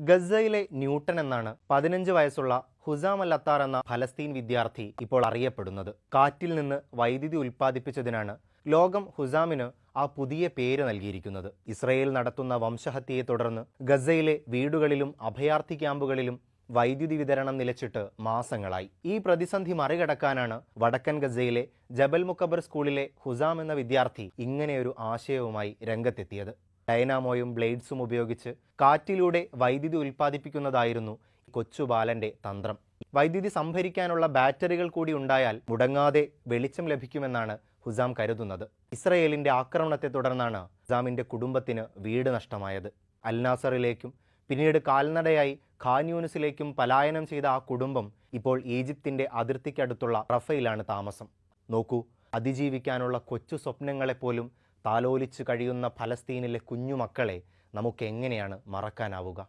ഗസയിലെ ന്യൂട്ടൺ എന്നാണ് 15 വയസ്സുള്ള ഹുസാം അൽ അത്താർ എന്ന ഫലസ്തീൻ വിദ്യാർത്ഥി ഇപ്പോൾ അറിയപ്പെടുന്നത്. കാറ്റിൽ നിന്ന് വൈദ്യുതി ഉൽപ്പാദിപ്പിച്ചതിനാണ് ലോകം ഹുസാമിന് ആ പുതിയ പേര് നൽകിയിരിക്കുന്നത്. ഇസ്രയേൽ നടത്തുന്ന വംശഹത്യയെ തുടർന്ന് ഗസയിലെ വീടുകളിലും അഭയാർത്ഥി ക്യാമ്പുകളിലും വൈദ്യുതി വിതരണം നിലച്ചിട്ട് മാസങ്ങളായി. ഈ പ്രതിസന്ധി മറികടക്കാനാണ് വടക്കൻ ഗസയിലെ ജബൽ മുക്കബർ സ്കൂളിലെ ഹുസാം എന്ന വിദ്യാർത്ഥി ഇങ്ങനെയൊരു ആശയവുമായി രംഗത്തെത്തിയത്. ഡൈനാമോയും ബ്ലേഡ്സും ഉപയോഗിച്ച് കാറ്റിലൂടെ വൈദ്യുതി ഉൽപ്പാദിപ്പിക്കുന്നതായിരുന്നു കൊച്ചു ബാലന്റെ തന്ത്രം. വൈദ്യുതി സംഭരിക്കാനുള്ള ബാറ്ററികൾ കൂടി ഉണ്ടായാൽ മുടങ്ങാതെ വെളിച്ചം ലഭിക്കുമെന്നാണ് ഹുസാം കരുതുന്നത്. ഇസ്രയേലിന്റെ ആക്രമണത്തെ തുടർന്നാണ് ഹുസാമിന്റെ കുടുംബത്തിന് വീട് നഷ്ടമായത്. അൽനാസറിലേക്കും പിന്നീട് കാൽനടയായി ഖാൻ യൂനിസിലേക്കും പലായനം ചെയ്ത ആ കുടുംബം ഇപ്പോൾ ഈജിപ്തിന്റെ അതിർത്തിക്കടുത്തുള്ള റഫയിലാണ് താമസം. നോക്കൂ, അതിജീവിക്കാനുള്ള കൊച്ചു സ്വപ്നങ്ങളെപ്പോലും താലോലിച്ച് കഴിയുന്ന ഫലസ്തീനിലെ കുഞ്ഞുമക്കളെ നമുക്ക് എങ്ങനെയാണ് മറക്കാനാവുക?